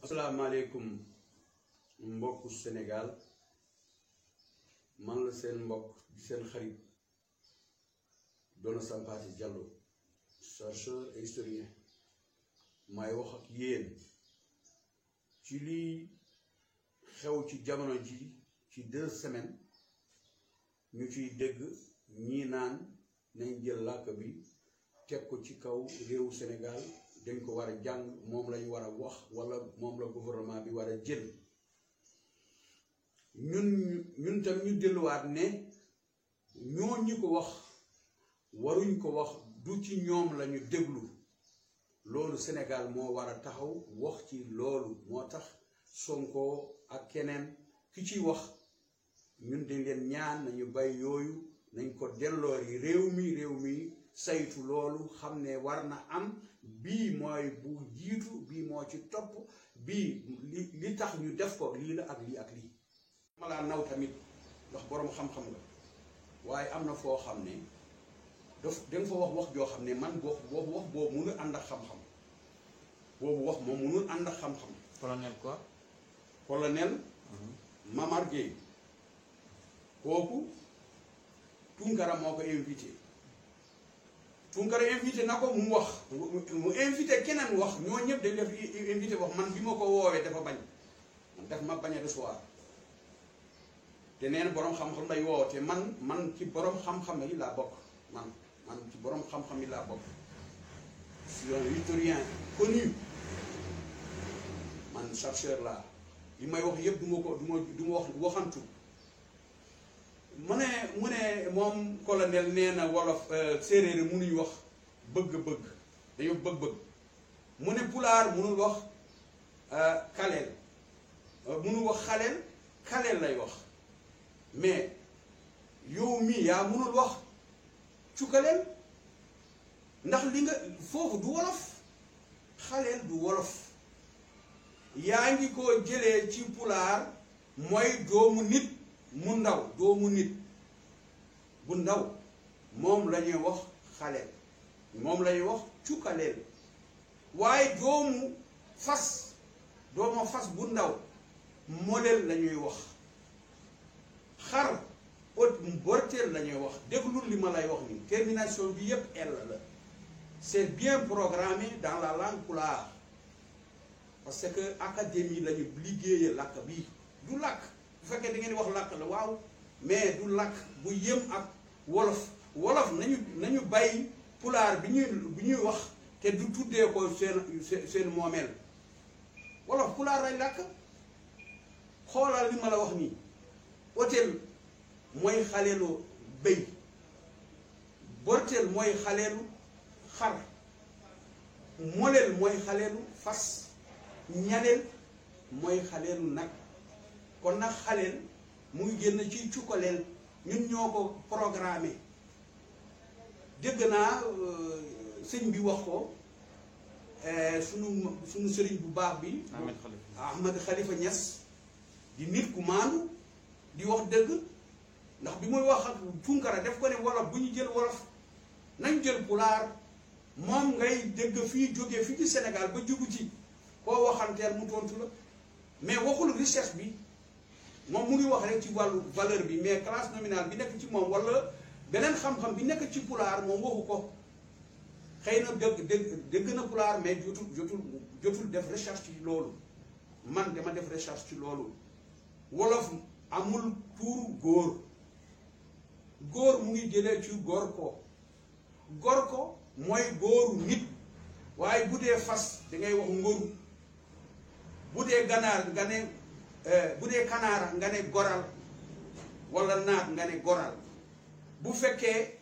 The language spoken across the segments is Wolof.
asalaamaaleykum mbokku Sénégal man la seen mbokk di seen xarit Dona Sampathé Diallo chercheur et historien may wax ak yéen ci lii xew ci jamono ji ci 2 semaines ñu ciy dégg ñii naan nañ jël làkk bi teg ko ci kaw réewu Sénégal dañ ko war a jàng moom lañ war a wax wala moom la gouvernement bi war a jël ñun tam ñu delluwaat ne ñoo ñi ko wax waruñ ko wax du ci ñoom lañu déglu loolu Sénégal moo war a taxaw wax ci loolu moo tax Sonko ak keneen ki ciy wax ñun dañ leen ñaan nañu bay yooyu nañ ko delloo yi réew mi saytu loolu xam ne war na am bii mooy bu jiitu bii moo ci topp bii li tax ñu def ko lii la ak lii ak lii ma laa naw tamit ndax boroom xam-xam nga waaye am na foo xam ne danga fa wax joo xam ne man boobu mënul ànd ak xam-xam boobu wax moom mënul ànd ak xam-xam. colonel quoi. colonel Mamar Gueye kooku Tunkara moo ko invité Tunkara invité na ko mu wax mu invité keneen wax ñoo ñëpp dañ def invité wax man bi ma ko woowee dafa bañ man daf ma bañ a recevoir te nee na boroom xam-xam lay woow te man ci boroom xam-xam yi laa bokk man ci boroom xam-xam yi laa bokk je suis un historien connu man chercheur laa li may wax yëpp du ma wax waxantu mu ne moom colonel nee na wolof séeréer yi mënuñ wax bëgg-bëgg dañoo bëgg-bëgg mu ne pulaar mënul wax kaleel mënul wax kaleel lay wax mais yow mii yaa mënul wax cukaleel ndax li nga foofu du wolof xaleel du wolof yaa ngi ko jëlee ci pulaar mooy doomu nit mu ndaw doomu nit bu ndaw moom la ñuy wax xaleel moom la ñuy wax cukaleel waaye doomu fas bu ndaw modèle la ñuy wax xar borteel la ñuy wax déglul li ma lay wax ni termination bi yépp L la c'est bien programmé dans la langue pulaar parce que académie la ñu liggéeyee làkk bi du làkk bu fekkee da ngeen di wax làkk la waaw mais du làkk bu yëm ak wolof nañu bàyyi pulaar bi ñuy wax te du tuddee ko seen moomeel wolof pulaar lay làkk xoolal li ma la wax nii hôtel mooy xaleelu béy borteel mooy xaleelu xar moleel mooy xaleelu fas ñaleel mooy xaleelu nag kon nag xaleel mu ngi génn ci cukaleel ñun ñoo ko programmé dégg naa sëñ bi wax ko sunu sëriñ bu baax bi Ahmed Khalifa Niass di nit ku maandu di wax dëgg ndax bi muy wax ak Tunkara def ko ne wolof bu ñu jël wolof nañ jël pulaar moom ngay dégg fii jógee fii ci Sénégal ba jugu ci koo waxanteel mu tontu la mais waxul recherche bi moom mu ngi wax rek ci wàllu valeur bi mais classe nominale bi nekk ci moom wala beneen xam-xam bi nekk ci pulaar moom waxu ko xëy na dégg na pulaar mais jotul def recherche ci loolu man dama def recherche ci loolu wolof amul tuuru góor mu ngi jëlee ci góor ko mooy góoru nit waaye bu dee fas dangay wax ngóoru bu dee ganaar nga ne bu dee kanaara nga ne goral wala naat nga ne goral bu fekkee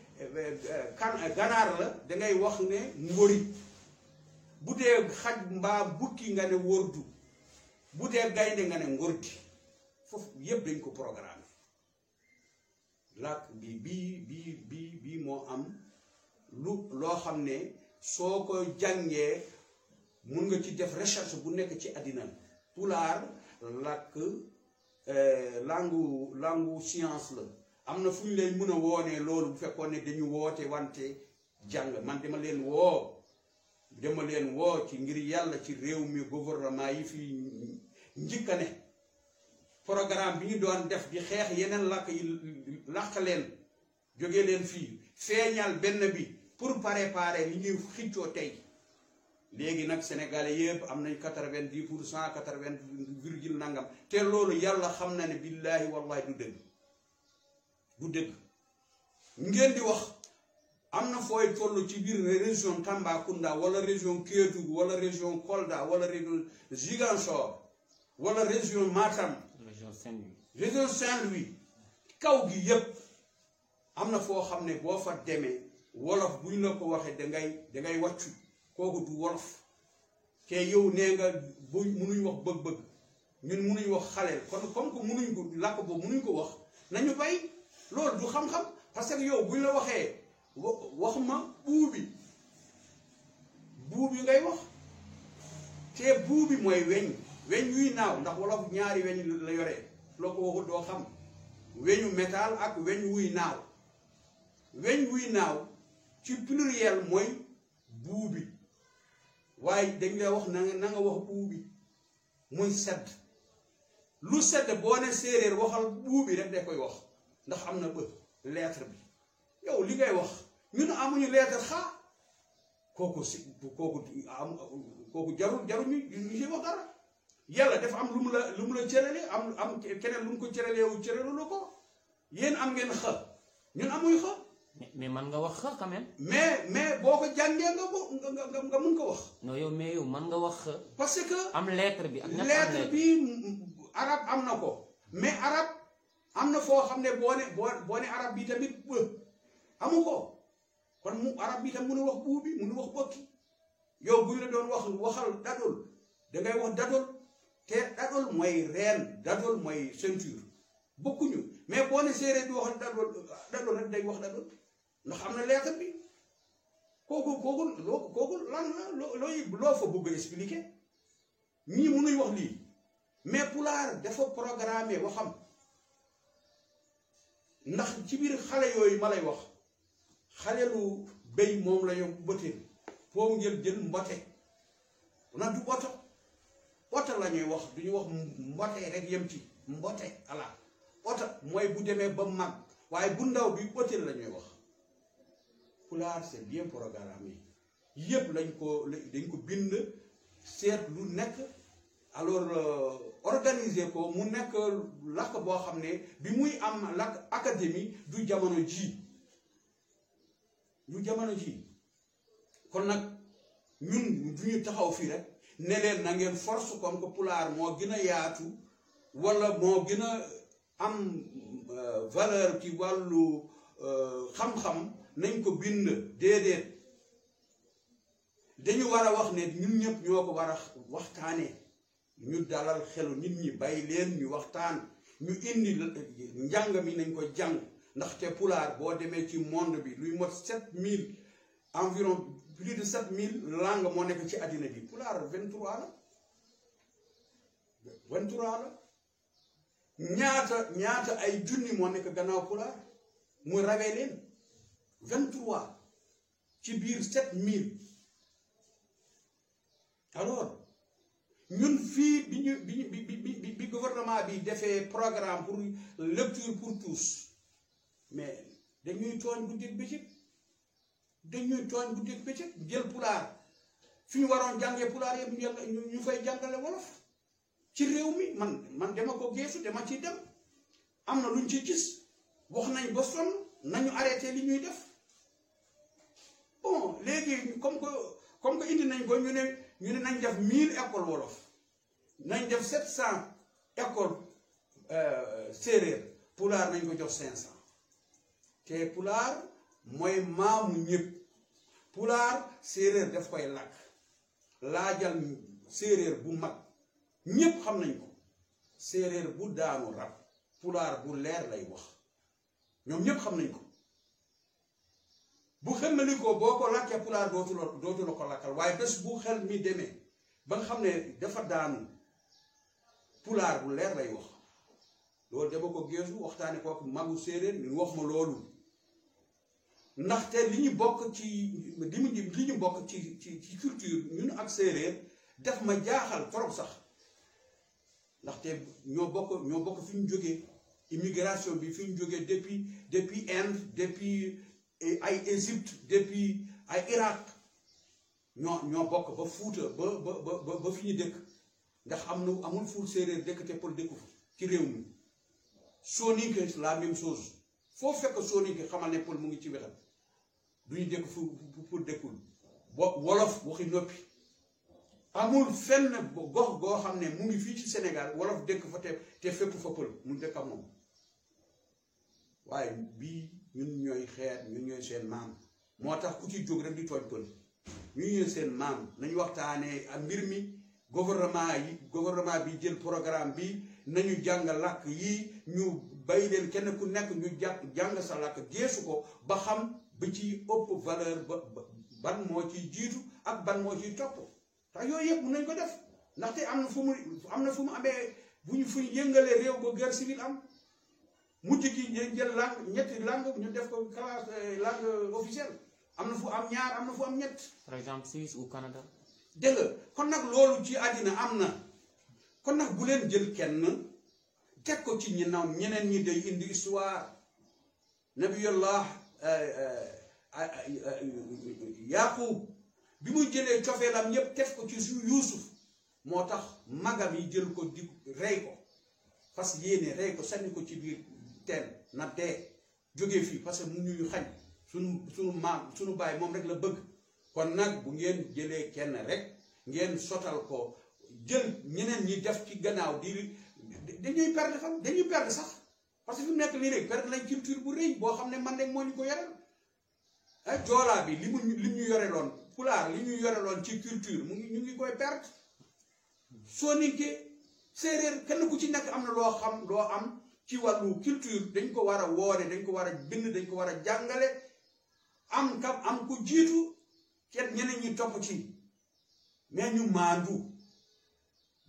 ganaar la dangay wax ne ngóri bu dee xaj mbaa bukki nga ne wóordu bu dee gaynde nga ne ngordi foofu yépp dañ ko programme làkk bii moo am loo xam ne soo ko jàngee mun nga ci def recherche bu nekk ci àddina pulaar làkk langue science la am na fu ñu lay mën a woonee loolu bu fekkoon ne dañu woote wante jàng man dama leen woo dama leen woo ci ngir yàlla ci réew mi gouvernement yi fi njëkka ne programme bi ñu doon def di xeex yeneen làkk yi làkk leen jóge leen fii feeñal benn bi pour préparer li ñuy xiccoo tey léegi nag sénégalais yëpp am nañ 90% 80 virgule nangam te loolu yàlla xam na ne billaahi wallahi du dëgg du dëgg ngeen di wax am na fooy toll ci biir région Tambacounda wala région Kédougou wala région Kolda wala région Ziguinchor wala région Matam région Saint-Louis kaw gi yëpp am na foo xam ne boo fa demee wolof buñ la ko waxee dangay wàccu kooku du wolof te yow nee nga bu munuñ wax bëgg-bëgg ñun munuñ wax xaleel kon comme que munuñ ko làkk boobu munuñ ko wax nañu bay loolu du xam-xam parce que yow buñ la waxee wax ma buubi ngay wax te buubi mooy weñ yuy naaw ndax wolof ñaari weñ la yoree loo ko waxul doo xam weñu métal ak weñ wuy naaw ci pluriel mooy buubi waaye dañ lay wax na nga wax buubi muy sedd lu sedd boo ne séeréer waxal buubi rek da koy wax ndax am na lettre bi yow li ngay wax ñun amuñu lettre xaa kooku jarul ñu ci wax dara yàlla dafa am lu mu la cërale am keneen lu mu ko cëraleewu cëralulu ko yéen am ngeen xa ñun amuy xa mais man nga wax xa quand même. mais boo ko jàngee nga mun ko wax. non yow mais yow man nga wax xa. parce que am lettre bi ak lettre bi arab am na ko mais arab am na foo xam ne boo ne arab bi tamit amu ko kon mu arab bi tam mënu wax buubi mënu wax bokki yow buñ la doon waxal dadol dangay wax dadol te dadol mooy reen dadol mooy ceinture bokkuñu mais boo ne séeréer di waxal dadol rek day wax dadol ndax am na lettre bi kooku lan la loo fa bëgg a expliquer ñii mënuñ wax lii mais pulaar dafa programmé waxam ndax ci biir xale yooyu ma lay wax xale lu béy moom la ñu bëte foofu ngeen jël mbote na du oto la ñuy wax du ñu wax mbote rek yem ci mbote ala oto mooy bu demee ba mag waaye bu ndaw bi hôtel la ñuy wax pulaar c'est bien programmé yëpp dañ ko bind seet lu nekk alors organiser ko mu nekk làkk boo xam ne bi muy am làkk académie du jamono ji kon nag ñun du ñu taxaw fii rek ne leen na ngeen force comme que pulaar moo gën a yaatu wala moo gën a am valeur ci wàllu xam-xam nañ ko bind déedéet dañu war a wax ne ñun ñëpp ñoo ko war a waxtaanee ñu dalal xelu nit ñi bàyyi leen ñu waxtaan ñu indi njàng mi nañ ko jàng ndaxte pulaar boo demee ci monde bi luy mot 7000 environ plus de 7000 langues moo nekk ci àddina bi pulaar 23 la ñaata ay junni moo nekk gannaaw pulaar muy rawee leen 23 ci biir 7000 alors ñun fii bi gouvernement bi defee programme pour lecture pour tous mais dañuy tooñ guddeeg bëccëg jël pulaar fi ñu waroon jàngee pulaar yëpp ñu fay jàngale wolof ci réew mi man dama ko geesu dama ciy dem am na luñ ci gis wax nañ ba sonn nañu arrêté li ñuy def bon léegi comme que indi nañ ko ñu ne nañ def 1000 écoles wolof nañ def 700 écoles séeréer pulaar nañ ko jox 500 te pulaar mooy maamu ñëpp pulaar séeréer daf koy làkk laajal séeréer bu mag ñëpp xam nañ ko séeréer bu daanu rab pulaar bu leer lay wax ñoom ñëpp xam nañ ko bu xemmali ko boo ko làkkee pulaar dootu la ko làkkal waaye bés bu xel mi demee ba nga xam ne dafa daanu pulaar bu leer lay wax loolu dama ko geesu waxtaane kooku magu séeréer ñu wax ma loolu ndaxte li ñu bokk ci li ñu bokk ci culture ñun ak séeréer def ma jaaxal trop sax ndaxte ñoo bokk fi ñu jógee immigration bi fi ñu jógee depuis Inde depuis ay Égypte depuis ay Irak ñoo bokk ba Fuuta ba fi ñu dëkk ndax amul Fuut séeréer dëkk te pël dëkku fa ci réew mi Soninké la même chose foo fekk Soninké xamal ne pël mu ngi ci wetam duñu dëkk fu pour dëkkul wolof waxi noppi amul fenn gox goo xam ne mu ngi fii ci Sénégal wolof dëkk fa te fekku fa pël mu dëkk ak moom waaye bii ñun ñooy xeet ñun ñooy seen maam moo tax ku ci jóg rek di tooñ pël ñu ñooy seen maam nañu waxtaanee ak mbir mi gouvernement bi jël programme bi nañu jàng làkk yi ñu bay leen kenn ku nekk ñu jàng sa làkk geesu ko ba xam ba ci ëpp valeur ban moo ciy jiitu ak ban moo ciy topp te yooyu yëpp mën nañ ko def ndaxte am na fu mu amee fu ñu yëngalee réew ba guerre civile am mujj gi jël ñetti langue ñu def ko classe langue officielle am na fu am ñaar am na fu am ñett. par exemple Suisse ou Canada. dégg nga kon nag loolu ci àddina am na kon nag bu leen jël kenn teg ko ci ñeneen ñi day indi histoire nabiyullah Yaqub bi mu jëlee cofeelam ñëpp teg ko ci Yuusuf moo tax magam yi jël ko di rey ko fas yéene rey ko sànni ko ci biir teen na dee jógee fii parce que mu ñuy xañ sunu maam sunu baay moom rek la bëgg kon nag bu ngeen jëlee kenn rek ngeen sotal ko jël ñeneen ñi def ci gannaaw dañuy perdre sax parce que fi mu nekk nii rek perdre lañ culture bu rëy boo xam ne man de moo ñu ko yoreel joolaa bi li ñu yoreloon pulaar li ñu yoreloon ci culture ñu ngi koy perdre Soninké séeréer kenn ku ci nekk am na loo am ci wàllu culture dañ ko war a woone dañ ko war a bind dañ ko war a jàngale am ku jiitu kenn ñeneen ñi topp ci mais ñu maandu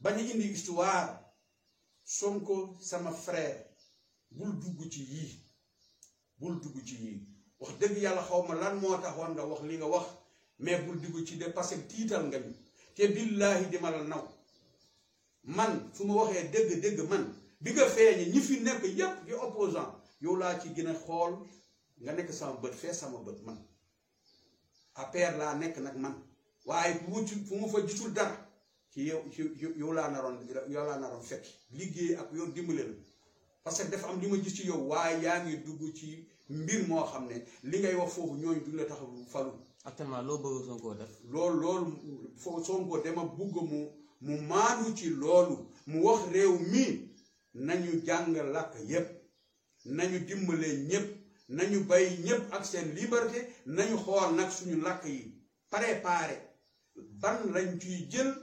bañ a indi histoire Sonko sama frère bul dugg ci yii wax dëgg yàlla xaw ma lan moo taxoon nga wax li nga wax mais bul dugg ci de parce que tiital nga ñu te billaahi dima la naw man su ma waxee dëgg man bi nga feeñe ñi fi nekk yépp di opposant yow laa ci gën a xool nga nekk sama bët fee sama bët man APR laa nekk nag man waaye fu mu fa gisul dara ci yow laa naroon fekk liggéey ak yow dimbale la parce que dafa am li ma gis ci yow waaye yaa ngi dugg ci mbir moo xam ne li ngay wax foofu ñooñu duñ la tax falu. actuellement loo bëgg Sonko def. loolu foofu Sonko dama bugg mu maanu ci loolu mu wax réew mi nañu jàng làkk yépp nañu dimbale ñépp nañu bay ñépp ak seen liberté nañu xool nag suñu làkk yi préparé ban lañ ciy jël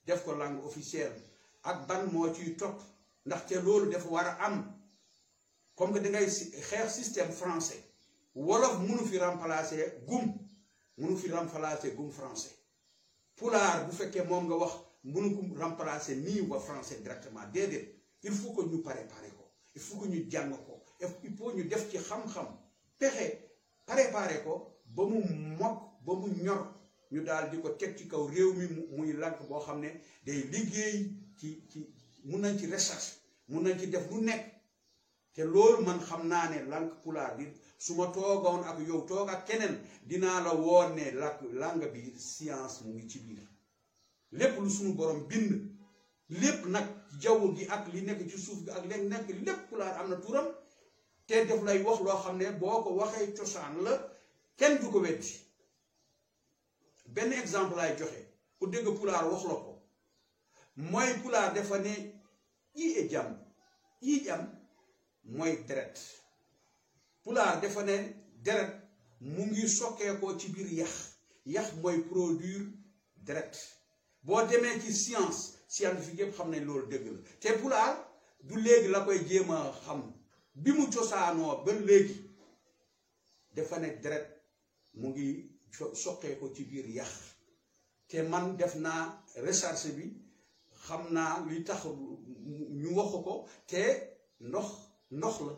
def ko langue officielle ak ban moo ciy topp ndaxte loolu dafa war a am comme que dangay xeex système français wolof mënu fi remplacer gum français pulaar bu fekkee moom nga wax mënu ko remplacer nii wa français directement déedéet il faut que ñu préparer ko il faut que ñu jàng ko il faut ñu def ci xam-xam pexe préparer ko ba mu mokk ba mu ñor ñu daal di ko teg ci kaw réew mi muy làkk boo xam ne day liggéey ci mun nañ ci recherche mun nañ ci def lu nekk te loolu man xam naa ne làkk pulaar bi su ma toogoon ak yow toog ak keneen dinaa la woon ne langue bi science mu ngi ci biir lépp lu suñu borom bind lépp nag jaww gi ak li nekk ci suuf gi ak li nekk lépp pulaar am na turam te def lay wax loo xam ne boo ko waxee cosaan la kenn du ko weddi benn exemple lay joxe ku dégg pulaar wax la ko mooy pulaar dafa ne ii jam mooy deret pulaar dafa ne deret mu ngi sokkee ko ci biir yax mooy produire deret boo demee ci scientifique yëpp xam nañ loolu dëgg la te pulaar du léegi la koy jéem a xam bi mu cosaanoo ba léegi dafa ne deret mu ngi sokkee ko ci biir yax te man def naa recherche bi xam naa li tax ñu wax ko te ndox la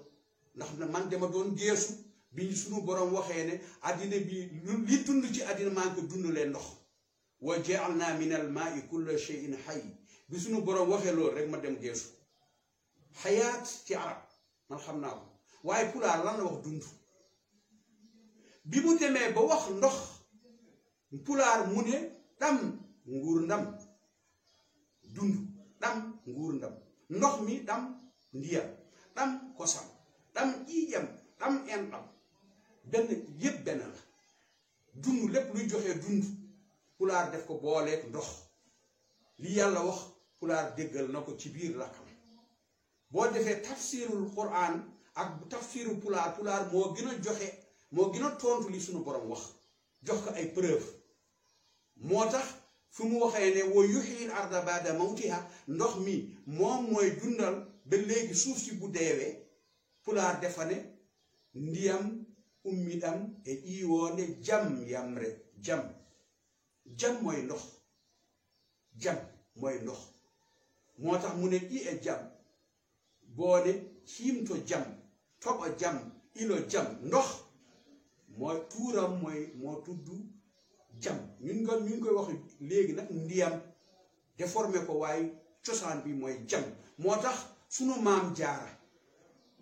ndax man dama doon geesu bi suñu borom waxee ne àddina bi li dund ci àddina maa ngi ko dund leen ndox wa ja'alna min al ma'i kulla shay'in hayy bi suñu borom waxee loolu rek ma dem geesu xayaat ci arab man xam naa ko waaye pulaar lan la wax dund bi mu demee ba wax ndox pulaar mu ne dam nguur ndam dund dam nguur ndam ndox mi dam ndiyam dam kosam dam iijam dam en dam benn yépp benn la dund lépp luy joxe dund pulaar def ko booleeg ndox li yàlla wax pulaar déggal na ko ci biir lakkam boo defee tafsirul quran ak tafsiru pulaar moo gën a joxe moo gën a tontu li suñu borom wax jox ko ay preuve moo tax fu mu waxee ne wa yuhyil arda ba'da mawtiha ndox mi moom mooy dundal ba léegi suuf si bu deewee pulaar defa ne ndiyam ummidam e iwoonde jam yamre jam mooy ndox jam mooy ndox moo tax mu ne i e jam boone ciimto jam toɓa jam ilo jam ndox mooy tuuram moo tudd jam ñun koy wax léegi nag ndiyam déformé ko waaye cosaan bi mooy jam moo tax sunu maam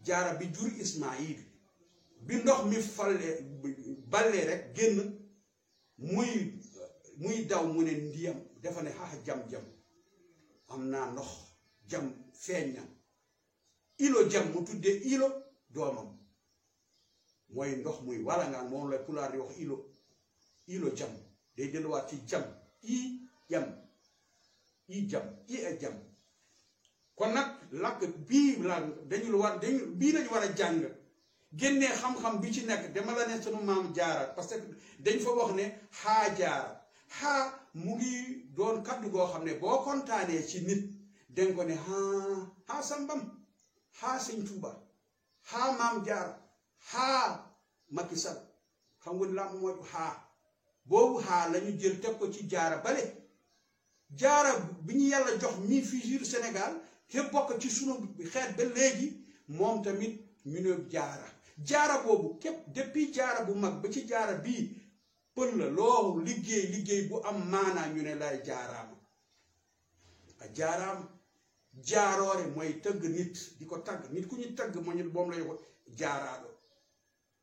jaara bi jur Ismaayil bi ndox mi ballee rek génn muy daw mu ne ndiyam dafa ne xaxa jam am naa ndox jam feeñ na ilo jam mu tuddee ilo doomam mooy ndox muy walangaan moom la pulaar di wax ilo jam day delluwaat ci jam i jam kon nag làkk bii lañu war a jàng génnee xam-xam bi ci nekk dama la ne sunu maam jaara parce que dañ fa wax ne xaa jaara xaa mu ngi doon kaddu goo xam ne boo kontaanee ci nit danga ko ne xaa sambam xaa sëñ Tuuba xaa maam jaara xaa Macky Sall xam nga la mooy xaa boobu xaa lañu jël teg ko ci jaara bale jaara bi ñu yàlla jox mii fii sur Sénégal te bokk ci sunu xeet ba léegi moom tamit ñu ne jaara boobu képp depuis jaara bu mag ba ci jaara bii pël la loolu liggéey bu am maanaa ñu ne lay jaaraama a jaaraama jaaroore mooy tëgg nit di ko tagg nit ku ñu tagg moom lay ko jaaraado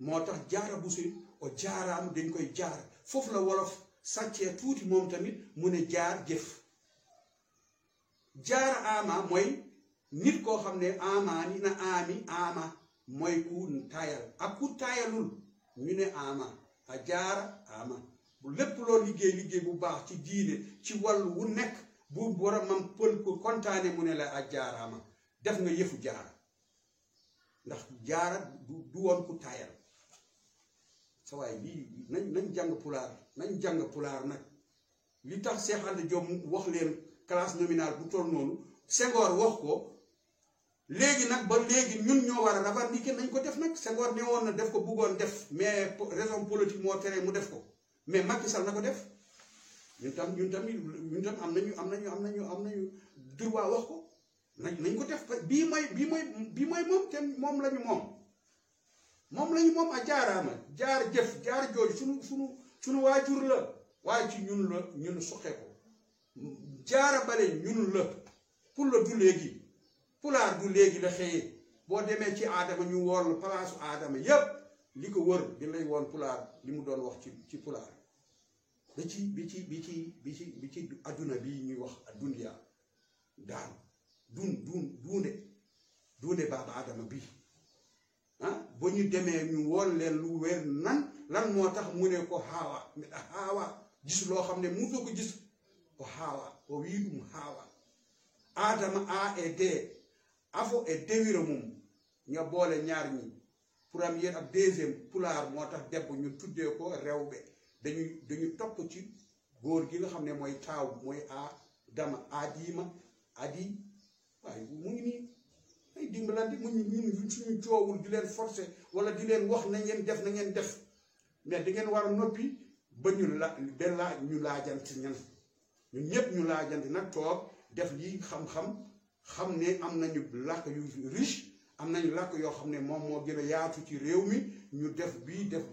moo tax jaara bu si o jaaraama dañ koy jaar foofu la wolof sàccee tuuti moom tamit mu ne jaar jëf jaara ama mooy nit koo xam ne ama ni na ama mooy ku taayal ak ku taayalul ñu ne ama a jaara ama bu lépp loo liggéey bu baax ci diine ci wàllu wu nekk bu boromam pël ko kontaane mu ne la a jaaraama def nga yëfu jaara ndax jaara du woon ku taayal sa waay lii nañ jàng pulaar nag li tax Cheikh Anta Diop wax leen classe nominale bu toll noonu Senghor wax ko léegi nag ba léegi ñun ñoo war a revendiquer nañ ko def nag Senghor ne woon na def ko bëggoon def mais raison politique moo tere mu def ko mais Macky Sall na ko def ñun tam am nañu droit wax ko nañ ko def bii mooy moom te moom lañu moom a jaaraama jaar jëf jaar jooju sunu waajur la waaye ci ñun soxe ko jaara bale ñun la pour la du léegi pulaar du léegi la xëyee boo demee ci aadama ñu woon palaasu aadama yépp li ko wër di lay woon pulaar li mu doon wax ci pulaar da ci bi ci adduna bi ñuy wax addunyaa daal duunde baaba aadama bi ba ñu demee ñu woon leen lu wér lan moo tax mu ne ko xaawa gis loo xam ne mu soo ko gis ko xaawa o wii ɗum xaawa aadama a e d afo e dewiro mum nga boole ñaar ñi premier ak deuxième pulaar moo tax debbo ñu tuddee ko rewɓe dañu topp ci góor gi nga xam ne mooy taaw mooy Adama adi waaye mu ngi nii ay dimbalante ñun suñu coowul di leen forcer wala di leen wax na ngeen def mais da ngeen war a noppi ba ñu laajante ñun ñëpp ñu laajante nag toog def lii xam ne am nañu làkk yu riche am nañ làkk yoo xam ne moom moo gën a yaatu ci réew mi ñu def bii def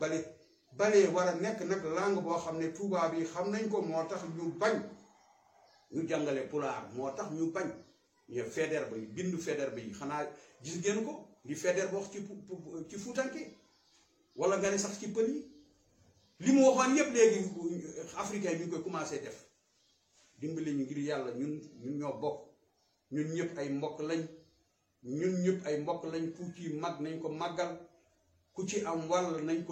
bale war a nekk nag langue boo xam ne tubaab yi xam nañ ko moo tax ñu bañ ñu jàngale pulaar moo tax ñu bañ ñu Faidherbe ba yi bindu Faidherbe ba yi xanaa gis ngeen ko li Faidherbe ba wax ci fuutanke wala nga ne sax ci pël yi li mu waxoon yépp léegi africain yi ñu koy commencé def dimbali ñu ngir yàlla ñun ñoo bokk ñun ñëpp ay mbokk lañ ku ci mag nañ ko màggal ku ci am wàll nañ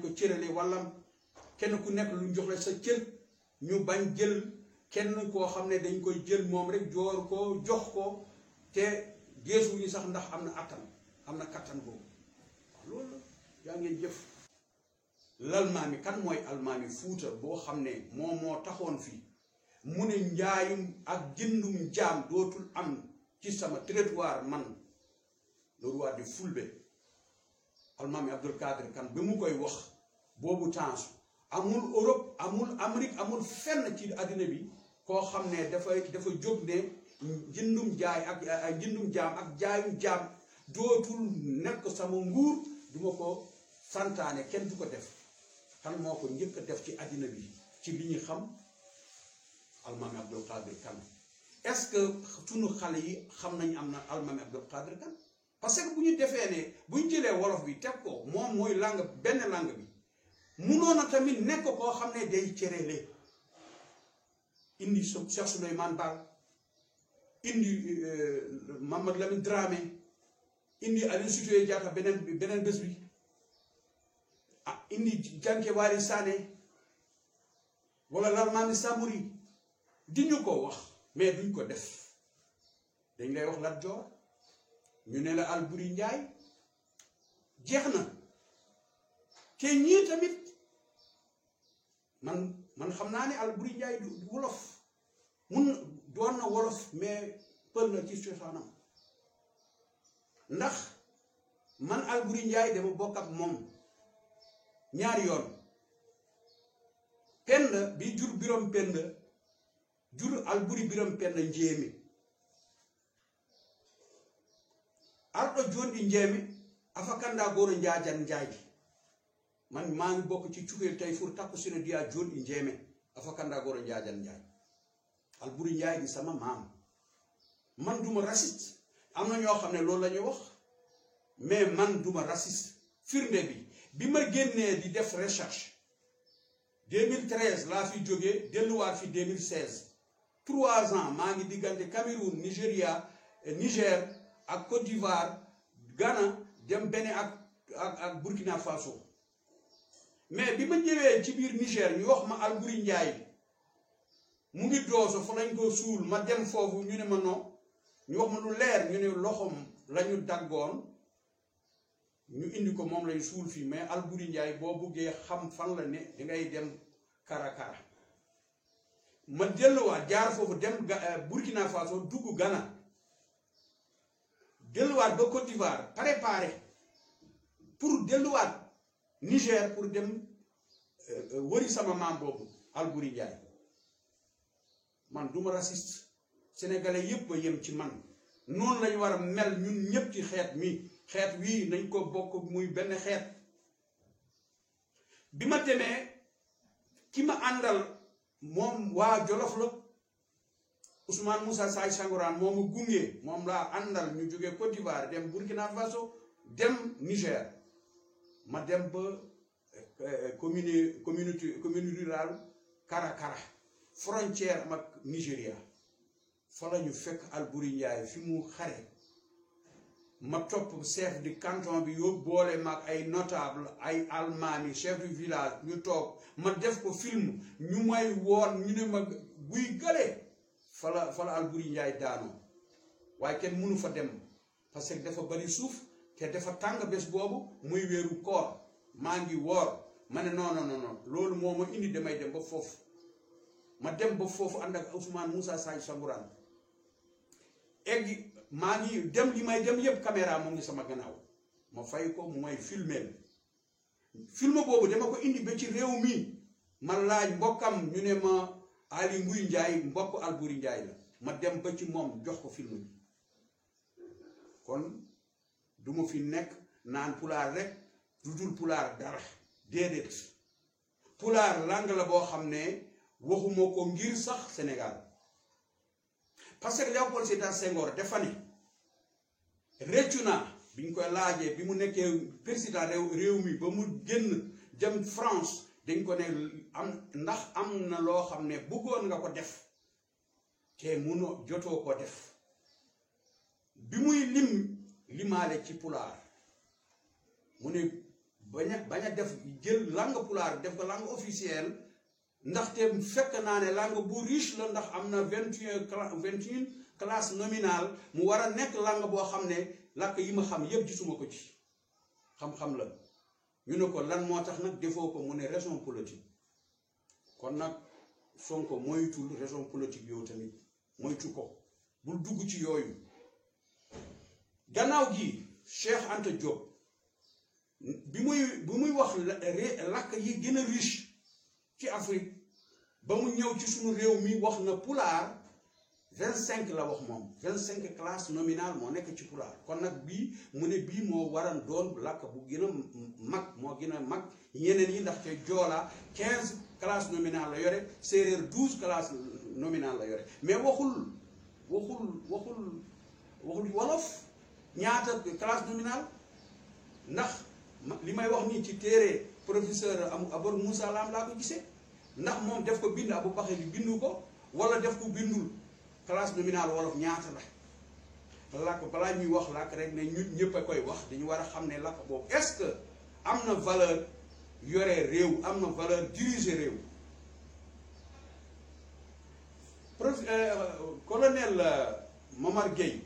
ko cërale wàllam kenn ku nekk lu jox la sa cër ñu bañ jël kenn koo xam ne dañ koy jël moom rek joor ko jox ko te geesuñu sax ndax am na kattan boobu loolu yaa ngeen jëf. l'almaami kan mooy almaami Fuuta boo xam ne moom moo taxoon fii mu ne njaayum ak jëndum jaam dootul am ci sama territoire man le roi de Fulbe almaami Abdul Kadir Kan bi mu koy wax boobu temps amul Europe amul Amérique amul fenn ci àddina bi koo xam ne dafa jóg ne jëndum jaay ak jëndum jaam ak jaayum jaam dootul nekk sama nguur duma ko santaane kenn du ko def. kan moo ko njëkk a def ci àddina bi ci li ñu xam almaami Abdul Qadir Kan est-ce que sunu xale yi xam nañ am na almaami Abdul Qadir Kan parce que bu ñu defee ne bu ñu jëlee wolof bi teg ko moom mooy langue benn langue bi munoon na tamit nekk koo xam ne day cërale indi Cheikh Souleymane Baal indi Mamadou Lamine Dramé indi Aline Sitoé Diatta beneen bés bi indi Janké Wari Sané wala l'almaami Samori di ñu ko wax mais duñ ko def dañ lay wax Lat Joor ñu ne la Alburi Njaay jeex na te ñii tamit man xam naa ne Alburi Njaay du wolof doon na wolof mais pël la ci cosaanam ndax man Alburi Njaay dama bokk ak moom ñaari yoon Penda bi jur Birom Penda jur Alburi Birom Penda Njéeme arɗo jonɗi Njéeme afakanda goro njaajan njaaji man maa ngi bokk ci cukel tay fur takku sino diya jonɗi Njéeme afakanda goro njaajan njaaji Alburi Njaay di sama maam man duma raciste am na ñoo xam ne loolu la ñuy wax mais man duma raciste firnde bi ma génnee di def recherche 2013 laa fi jógee delluwaat fi 2016 3 ans maa ngi diggante Cameroun Niger ak Côte d'Ivoire Ghana dem Bénin ak Burkina Faso mais bi ma ñëwee ci biir Niger ñu wax ma Alburi Njaay mu ngi dooso fa lañ ko suul ma dem foofu ñu ne ma non ñu wax ma lu leer ñu ne loxoom lañu daggoon ñu indi ko moom lay suul fii mais Alburi Njaay boo buggee xam fan la ne dangay dem Karakara ma delluwaat jaar foofu dem Burkina Faso dugg Ghana delluwaat ba Côte d'Ivoire préparé pour delluwaat Niger pour dem wëri sama maam boobu Alburi Njaay man duma raciste sénégalais yépp a yem ci man noonu lañu war a mel ñun ñépp ci xeet wii nañ ko bokk muy benn xeet bi ma demee ki ma àndal moom waa Jolof la Ousmane Moussa Saay Sangourane moo ma gunge moom laa àndal ñu jógee Côte d'Ivoire dem Burkina Faso dem Niger ma dem ba commune rurale Karakara frontière ak Nigéria fa la ñu fekk Alburi Njaay fi mu xare ma topp chef du canton bi yóbbu boole mag ay notable ay almaami chef du village ñu toog ma def ko film ñu may woon ñu ne ma guy gale fa la Alburi Njaay daanoo waaye kenn mënu fa dem parce que dafa bari suuf te dafa tàng bés boobu muy weeru koor maa ngi woor ma ne non loolu moo ma indi damay dem ba foofu ma dem ba foofu ànd ak Ousmane Moussa Saay Sangourane egg maa ngi dem li may dem yépp caméra mu ngi sama gannaaw ma fay ko mu may filmeel film boobu dama ko indi ba ci réew mi ma laaj mbokkam ñu ne ma Ali Nguy Njaay mbokk Alburi Njaay la ma dem ba ci moom jox ko film bi kon du ma fi nekk naan pulaar rek du dul pulaar dara déedéet pulaar langue la boo xam ne waxuma ko ngir sax Sénégal parce que Léopold Sédar Senghor dafa ne réccu naa bi ñu koy laajee bi mu nekkee président réew mi ba mu génn jëm France dañ ko ne ndax am na loo xam ne bëggoon nga ko def te munoo jotoo ko def bi muy limaale ci pulaar mu ne bañ a def jël langue pulaar def ko langue officielle ndaxte fekk naa ne langue bu riche la ndax am na 21 classe nominale mu war a nekk langue boo xam ne làkk yi ma xam yépp gisuma ko ci xam-xam la ñu ne ko lan moo tax nag defoo ko mu ne raison politique kon nag Sonko moytul raison politique yow tamit moytu ko bul dugg ci yooyu gannaaw gi Cheikh Anta Diop bi muy wax làkk yi gën a riche ci Afrique ba mu ñëw ci suñu réew mi wax na pulaar 25 la wax moom 25 classe nominale moo nekk ci pulaar kon nag bii mu ne bii moo waran doon làkk bu gën a mag moo gën a mag ñeneen yi ndaxte joola 15 classe nominale la yore séeréer 12 classe nominale la yore mais waxul wolof ñaata classe nominale ndax li may wax nii ci téere professeur Abor Moussa Lam laa ko gisee ndax moom def ko bind Abou Bakar bi bindu ko wala def ko bindul classe nominale wolof ñaata la làkk balaa ñuy wax làkk rek ne ñun ñëpp a koy wax dañu war a xam ne làkk boobu est-ce que am na valeur yore réew am na valeur diriger réew colonel Momar Gueye